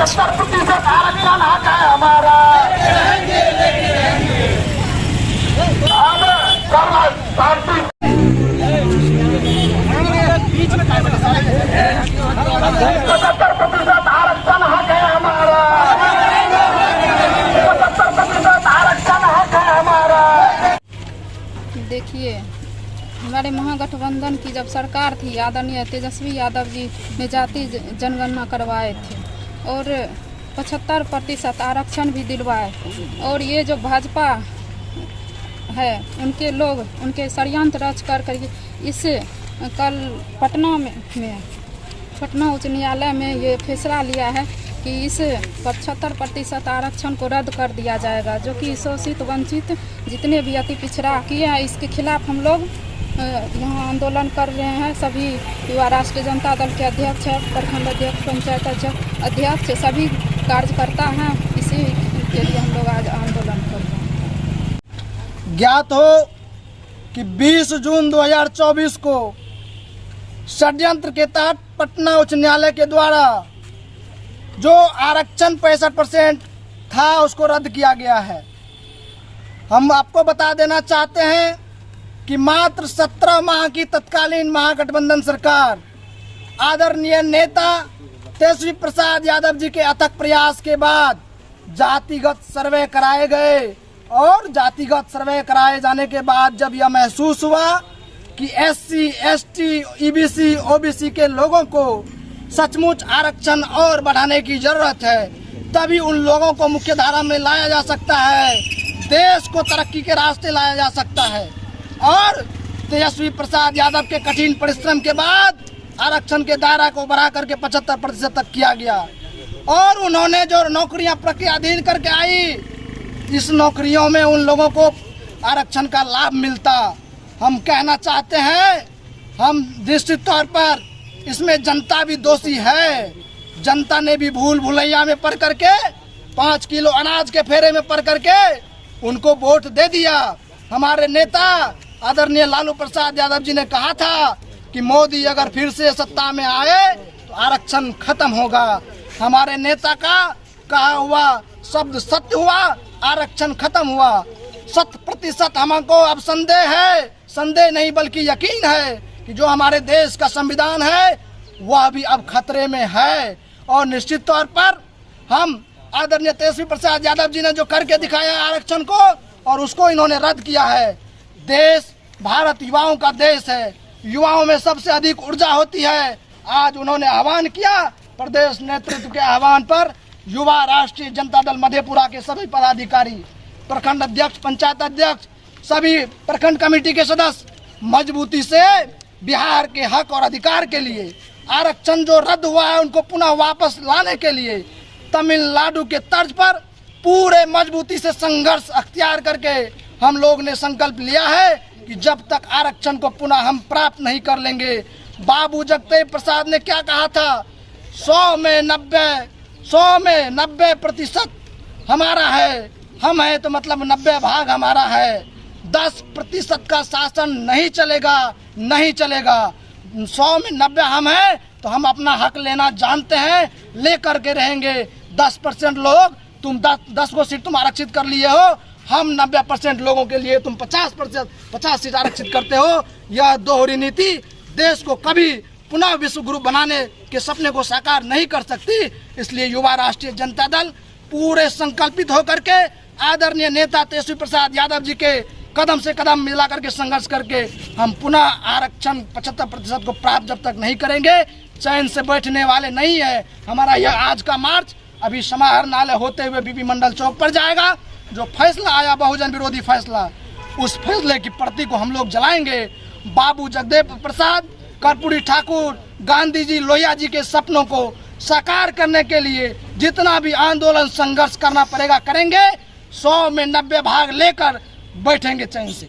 75% आरक्षण हक है हमारा। आरक्षण हक है हमारा। 75% आरक्षण हक है हमारा। देखिए, हमारे महागठबंधन की जब सरकार थी, आदरणीय तेजस्वी यादव जी ने जाति जनगणना करवाए थे और 75% आरक्षण भी दिलवाए। और ये जो भाजपा है, उनके लोग उनके षड्यंत्र रच कर इस कल पटना उच्च न्यायालय में ये फैसला लिया है कि इस 75% आरक्षण को रद्द कर दिया जाएगा, जो कि शोषित वंचित जितने भी अति पिछड़ा किए हैं, इसके खिलाफ हम लोग यहाँ आंदोलन कर रहे हैं। सभी युवा राष्ट्रीय जनता दल के अध्यक्ष, प्रखंड अध्यक्ष, पंचायत अध्यक्ष, सभी कार्यकर्ता हैं। इसी के लिए हम लोग आज आंदोलन कर रहे हैं। ज्ञात हो कि 20 जून 2024 को षड्यंत्र के तहत पटना उच्च न्यायालय के द्वारा जो आरक्षण 65% था उसको रद्द किया गया है। हम आपको बता देना चाहते हैं कि मात्र 17 माह की तत्कालीन महागठबंधन सरकार आदरणीय नेता तेजस्वी प्रसाद यादव जी के अथक प्रयास के बाद जातिगत सर्वे कराए गए और जातिगत सर्वे कराए जाने के बाद जब यह महसूस हुआ कि SC, ST, EBC, OBC के लोगों को सचमुच आरक्षण और बढ़ाने की जरूरत है, तभी उन लोगों को मुख्य धारा में लाया जा सकता है, देश को तरक्की के रास्ते लाया जा सकता है। और तेजस्वी प्रसाद यादव के कठिन परिश्रम के बाद आरक्षण के दायरा को बढ़ा करके 75% तक किया गया। और उन्होंने जो नौकरियां प्रक्रियाधीन करके आई, इस नौकरियों में उन लोगों को आरक्षण का लाभ मिलता। हम कहना चाहते हैं, हम निश्चित तौर पर इसमें जनता भी दोषी है। जनता ने भी भूल भुलैया में पड़ करके 5 किलो अनाज के फेरे में पड़ करके उनको वोट दे दिया। हमारे नेता आदरणीय लालू प्रसाद यादव जी ने कहा था कि मोदी अगर फिर से सत्ता में आए तो आरक्षण खत्म होगा। हमारे नेता का कहा हुआ शब्द सत्य हुआ, आरक्षण खत्म हुआ। 100% हमको अब संदेह है, संदेह नहीं बल्कि यकीन है कि जो हमारे देश का संविधान है वह भी अब खतरे में है। और निश्चित तौर पर हम आदरणीय तेजस्वी प्रसाद यादव जी ने जो करके दिखाया आरक्षण को, और उसको इन्होंने रद्द किया है। देश भारत युवाओं का देश है, युवाओं में सबसे अधिक ऊर्जा होती है। आज उन्होंने आह्वान किया, प्रदेश नेतृत्व के आह्वान पर युवा राष्ट्रीय जनता दल मधेपुरा के सभी पदाधिकारी, प्रखंड अध्यक्ष, पंचायत अध्यक्ष, सभी प्रखंड कमेटी के सदस्य मजबूती से बिहार के हक और अधिकार के लिए, आरक्षण जो रद्द हुआ है उनको पुनः वापस लाने के लिए तमिलनाडु के तर्ज पर पूरे मजबूती से संघर्ष अख्तियार करके हम लोग ने संकल्प लिया है कि जब तक आरक्षण को पुनः हम प्राप्त नहीं कर लेंगे। बाबू जगदेव प्रसाद ने क्या कहा था, 100 में 90% हमारा है, हम है तो मतलब 90 भाग हमारा है। 10% का शासन नहीं चलेगा, नहीं चलेगा। 100 में 90 हम हैं तो हम अपना हक लेना जानते हैं, लेकर के रहेंगे। 10% लोग, तुम 10 को सीट तुम आरक्षित कर लिए हो, हम 90% लोगों के लिए तुम 50 सीट आरक्षित करते हो। यह दोहरी नीति देश को कभी पुनः विश्व गुरु बनाने के सपने को साकार नहीं कर सकती। इसलिए युवा राष्ट्रीय जनता दल पूरे संकल्पित होकर के आदरणीय नेता तेजस्वी प्रसाद यादव जी के कदम से कदम मिला करके संघर्ष करके हम पुनः आरक्षण 75% को प्राप्त जब तक नहीं करेंगे, चैन से बैठने वाले नहीं है। हमारा यह आज का मार्च अभी समाहरणालय होते हुए बीपी मंडल चौक पर जाएगा। जो फैसला आया बहुजन विरोधी फैसला, उस फैसले की प्रति को हम लोग जलाएंगे। बाबू जगदेव प्रसाद, कर्पूरी ठाकुर, गांधी जी, लोहिया जी के सपनों को साकार करने के लिए जितना भी आंदोलन संघर्ष करना पड़ेगा करेंगे। 100 में 90 भाग लेकर बैठेंगे चैन से।